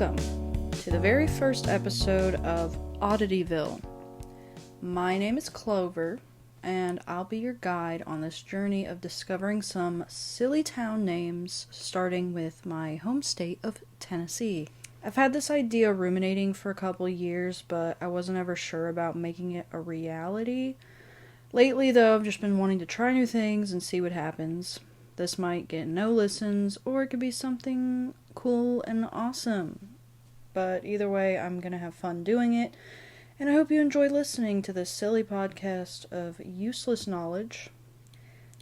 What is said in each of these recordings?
Welcome to the very first episode of Oddityville. My name is Clover, and I'll be your guide on this journey of discovering some silly town names, starting with my home state of Tennessee. I've had this idea ruminating for a couple years, but I wasn't ever sure about making it a reality. Lately, though, I've just been wanting to try new things and see what happens. This might get no listens, or it could be something cool and awesome. But either way, I'm gonna have fun doing it, and I hope you enjoy listening to this silly podcast of useless knowledge.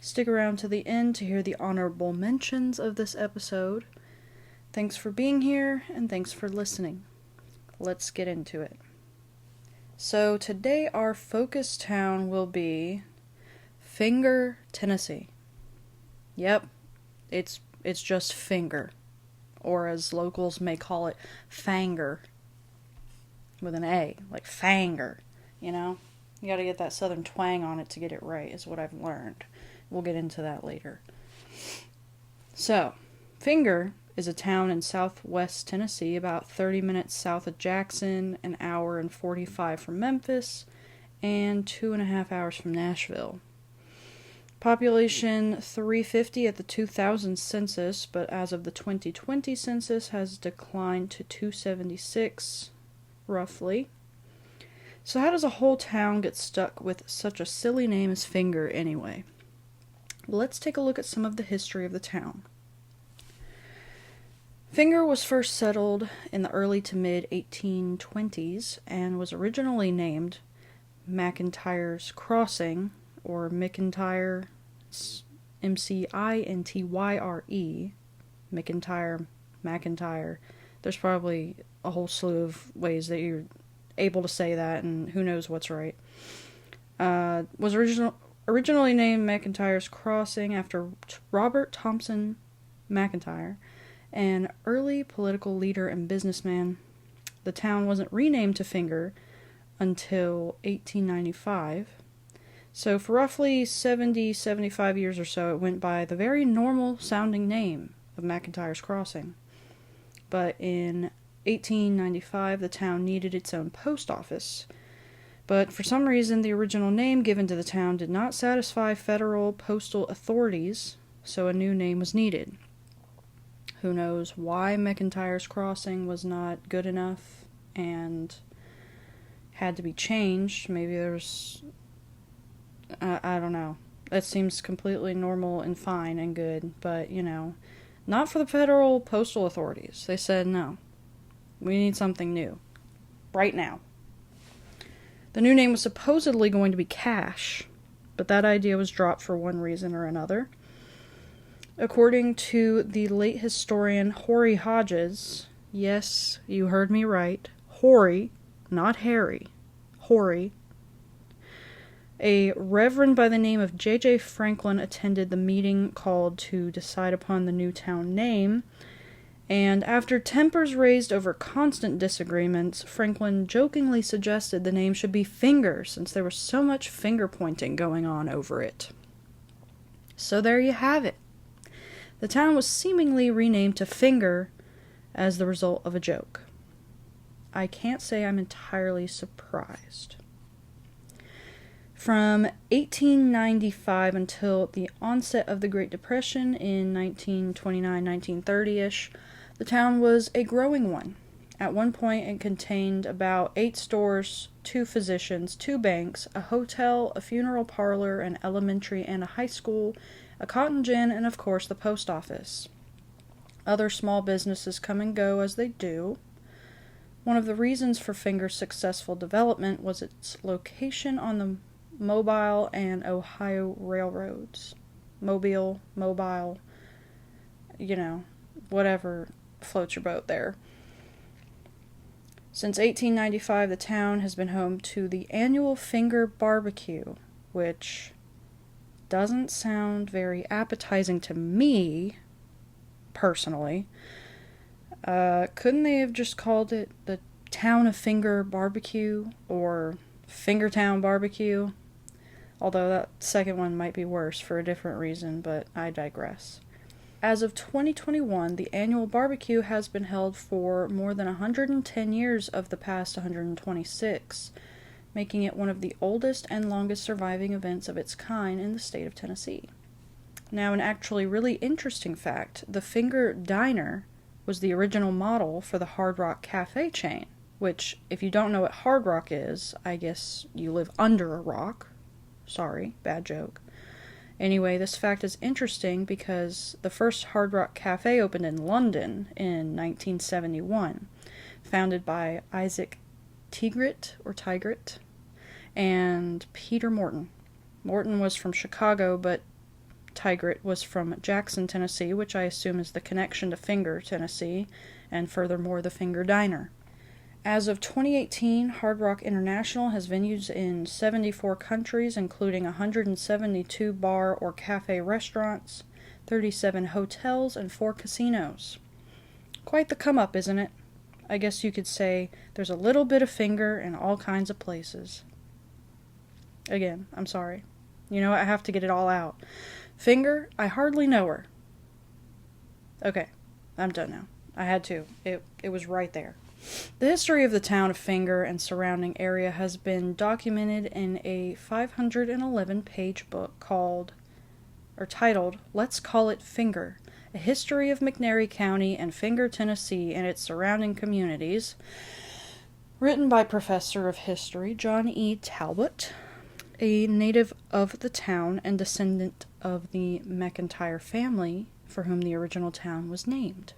Stick around to the end to hear the honorable mentions of this episode. Thanks for being here, and thanks for listening. Let's get into it. So today our focus town will be Finger, Tennessee. Yep, it's just Finger, or as locals may call it, Fanger, with an A, like Fanger, you know? You gotta get that southern twang on it to get it right, is what I've learned. We'll get into that later. So, Finger is a town in southwest Tennessee, about 30 minutes south of Jackson, an hour and 45 from Memphis, and 2.5 hours from Nashville. Population 350 at the 2000 census, but as of the 2020 census has declined to 276, roughly. So how does a whole town get stuck with such a silly name as Finger anyway? Well, let's take a look at some of the history of the town. Finger was first settled in the early to mid 1820s and was originally named McIntyre's Crossing, or McIntyre, McIntyre, McIntyre. There's probably a whole slew of ways that you're able to say that, and who knows what's right. Was originally named McIntyre's Crossing after Robert Thompson McIntyre, an early political leader and businessman. The town wasn't renamed to Finger until 1895. So for roughly 75 years or so, it went by the very normal-sounding name of McIntyre's Crossing. But in 1895, the town needed its own post office. But for some reason, the original name given to the town did not satisfy federal postal authorities, so a new name was needed. Who knows why McIntyre's Crossing was not good enough and had to be changed. Maybe there's... I don't know. That seems completely normal and fine and good, but, not for the federal postal authorities. They said, no, we need something new. Right now. The new name was supposedly going to be Cash, but that idea was dropped for one reason or another. According to the late historian Horry Hodges, yes, you heard me right, Horry, not Harry, Horry, a reverend by the name of J.J. Franklin attended the meeting called to decide upon the new town name, and after tempers raised over constant disagreements, Franklin jokingly suggested the name should be Finger, since there was so much finger-pointing going on over it. So there you have it. The town was seemingly renamed to Finger as the result of a joke. I can't say I'm entirely surprised. From 1895 until the onset of the Great Depression in 1929-1930-ish, the town was a growing one. At one point, it contained about 8 stores, 2 physicians, 2 banks, a hotel, a funeral parlor, an elementary and a high school, a cotton gin, and of course the post office. Other small businesses come and go as they do. One of the reasons for Finger's successful development was its location on the Mobile and Ohio railroads. Mobile, whatever floats your boat there. Since 1895, the town has been home to the annual Finger Barbecue, which doesn't sound very appetizing to me, personally. Couldn't they have just called it the Town of Finger Barbecue, or Fingertown Barbecue? Although that second one might be worse for a different reason, but I digress. As of 2021, the annual barbecue has been held for more than 110 years of the past 126, making it one of the oldest and longest surviving events of its kind in the state of Tennessee. Now, an actually really interesting fact, the Finger Diner was the original model for the Hard Rock Cafe chain, which, if you don't know what Hard Rock is, I guess you live under a rock. Sorry, bad joke. Anyway, this fact is interesting because the first Hard Rock Cafe opened in London in 1971, founded by Isaac Tigert and Peter Morton. Morton was from Chicago, but Tigert was from Jackson, Tennessee, which I assume is the connection to Finger, Tennessee, and furthermore the Finger Diner. As of 2018, Hard Rock International has venues in 74 countries, including 172 bar or cafe restaurants, 37 hotels, and 4 casinos. Quite the come up, isn't it? I guess you could say there's a little bit of Finger in all kinds of places. Again, I'm sorry. You know, I have to get it all out. Finger, I hardly know her. Okay, I'm done now. I had to. It was right there. The history of the town of Finger and surrounding area has been documented in a 511-page book titled, Let's Call It Finger, A History of McNairy County and Finger, Tennessee and its surrounding communities, written by Professor of History John E. Talbot, a native of the town and descendant of the McIntyre family for whom the original town was named.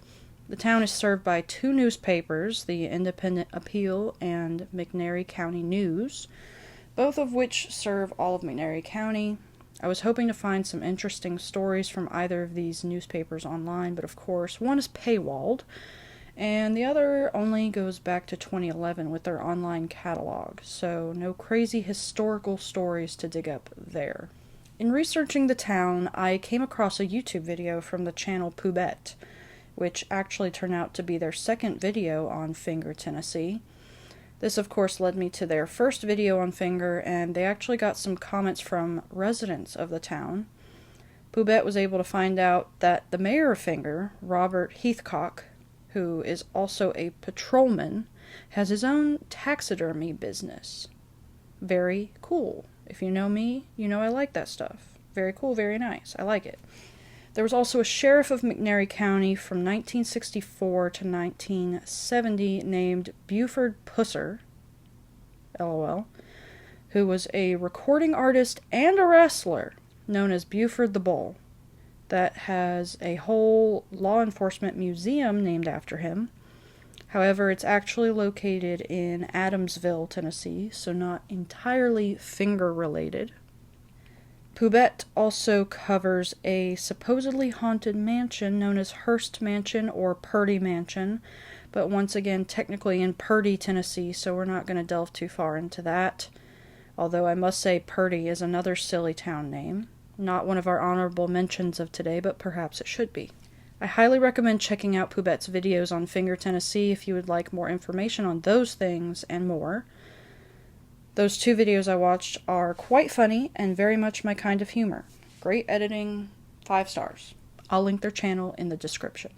The town is served by 2 newspapers, the Independent Appeal and McNairy County News, both of which serve all of McNairy County. I was hoping to find some interesting stories from either of these newspapers online, but of course, one is paywalled, and the other only goes back to 2011 with their online catalog, so no crazy historical stories to dig up there. In researching the town, I came across a YouTube video from the channel Poobette, which actually turned out to be their second video on Finger, Tennessee. This, of course, led me to their first video on Finger, and they actually got some comments from residents of the town. Poobette was able to find out that the mayor of Finger, Robert Heathcock, who is also a patrolman, has his own taxidermy business. Very cool. If you know me, you know I like that stuff. Very cool, very nice. I like it. There was also a sheriff of McNairy County from 1964 to 1970 named Buford Pusser, LOL, who was a recording artist and a wrestler known as Buford the Bull, that has a whole law enforcement museum named after him. However, it's actually located in Oddityville, Tennessee, so not entirely Finger related. Poobette also covers a supposedly haunted mansion known as Hearst Mansion or Purdy Mansion, but once again technically in Purdy, Tennessee, so we're not going to delve too far into that. Although I must say Purdy is another silly town name. Not one of our honorable mentions of today, but perhaps it should be. I highly recommend checking out Poobette's videos on Finger, Tennessee if you would like more information on those things and more. Those 2 videos I watched are quite funny and very much my kind of humor. Great editing, 5 stars. I'll link their channel in the description.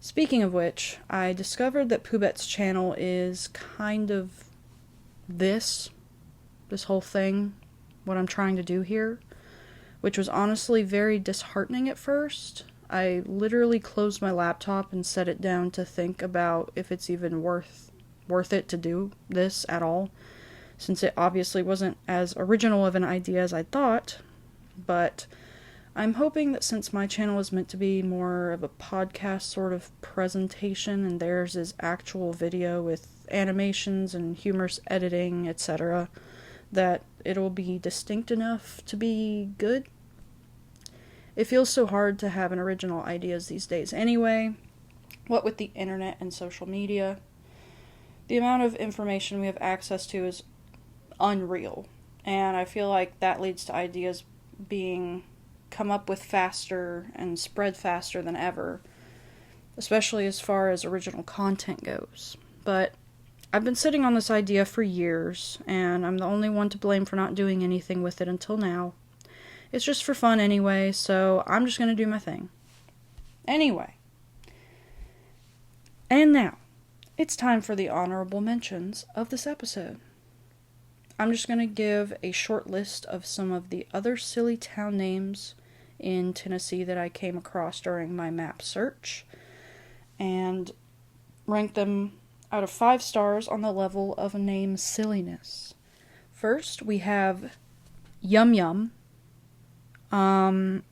Speaking of which, I discovered that Poobette's channel is kind of this whole thing, what I'm trying to do here, which was honestly very disheartening at first. I literally closed my laptop and set it down to think about if it's even worth it to do this at all, since it obviously wasn't as original of an idea as I thought. But I'm hoping that since my channel is meant to be more of a podcast sort of presentation and theirs is actual video with animations and humorous editing, etc., that it'll be distinct enough to be good. It feels so hard to have an original ideas these days anyway, what with the internet and social media. The amount of information we have access to is unreal, and I feel like that leads to ideas being come up with faster and spread faster than ever, especially as far as original content goes. But I've been sitting on this idea for years, and I'm the only one to blame for not doing anything with it until now. It's just for fun anyway, so I'm just going to do my thing. Anyway. And now, it's time for the honorable mentions of this episode. I'm just going to give a short list of some of the other silly town names in Tennessee that I came across during my map search, and rank them out of 5 stars on the level of name silliness. First, we have Yum Yum. I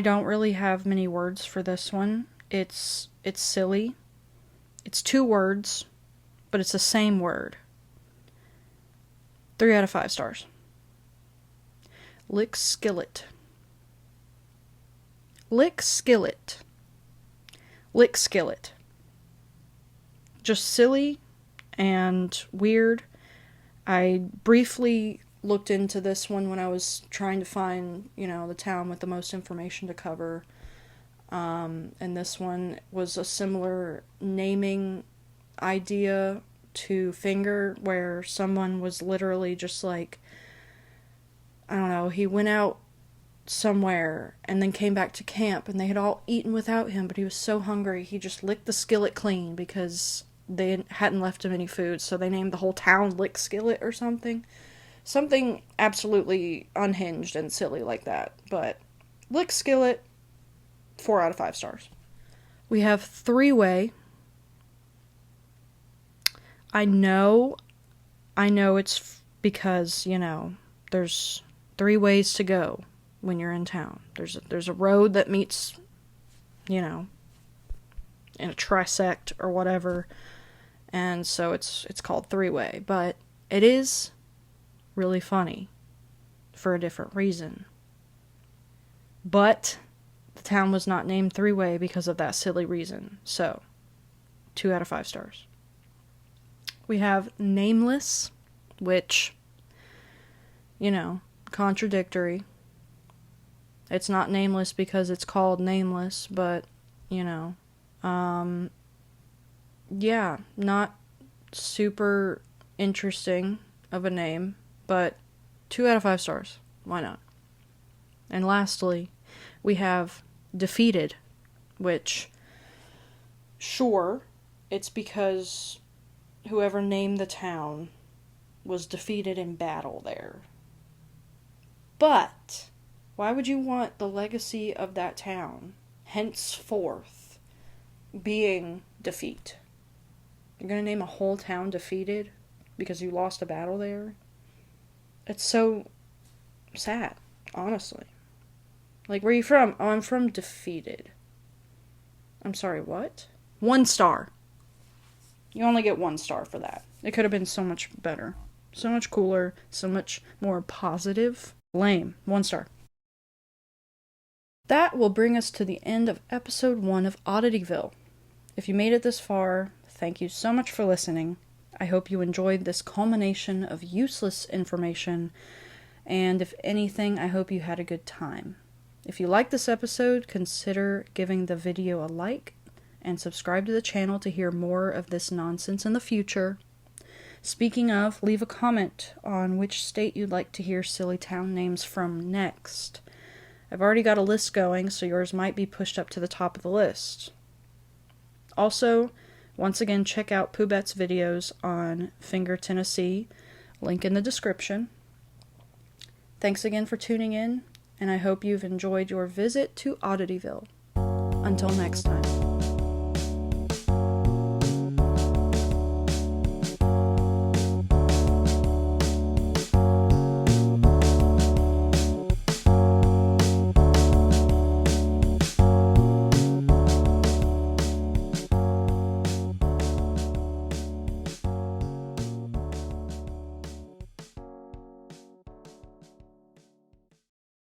don't really have many words for this one. It's silly. It's 2 words, but it's the same word. 3 out of 5 stars. Lick Skillet. Lick Skillet. Lick Skillet. Just silly and weird. I briefly looked into this one when I was trying to find, the town with the most information to cover. And this one was a similar naming idea to Finger, where someone was literally just like, I don't know, he went out somewhere and then came back to camp and they had all eaten without him, but he was so hungry he just licked the skillet clean because they hadn't left him any food, so they named the whole town Lick Skillet or something. Something absolutely unhinged and silly like that. But Lick Skillet, 4 out of 5 stars. We have Three-Way. I know it's because, there's 3 ways to go when you're in town. There's a road that meets, in a trisect or whatever, and so it's called Three-Way. But it is really funny for a different reason. But the town was not named Three-Way because of that silly reason. So, 2 out of 5 stars. We have Nameless, which, contradictory. It's not nameless because it's called Nameless, but, not super interesting of a name, but 2 out of 5 stars. Why not? And lastly, we have Defeated, which, sure, it's because whoever named the town was defeated in battle there. But why would you want the legacy of that town henceforth being defeat? You're going to name a whole town Defeated because you lost a battle there? It's so sad, honestly. Like, where are you from? Oh, I'm from Defeated. I'm sorry, what? 1 star. You only get 1 star for that. It could have been so much better. So much cooler. So much more positive. Lame. 1 star. That will bring us to the end of episode 1 of Oddityville. If you made it this far, thank you so much for listening. I hope you enjoyed this culmination of useless information. And if anything, I hope you had a good time. If you liked this episode, consider giving the video a like and subscribe to the channel to hear more of this nonsense in the future. Speaking of, leave a comment on which state you'd like to hear silly town names from next. I've already got a list going, so yours might be pushed up to the top of the list. Also, once again, check out Poobette's videos on Finger, Tennessee. Link in the description. Thanks again for tuning in, and I hope you've enjoyed your visit to Oddityville. Until next time.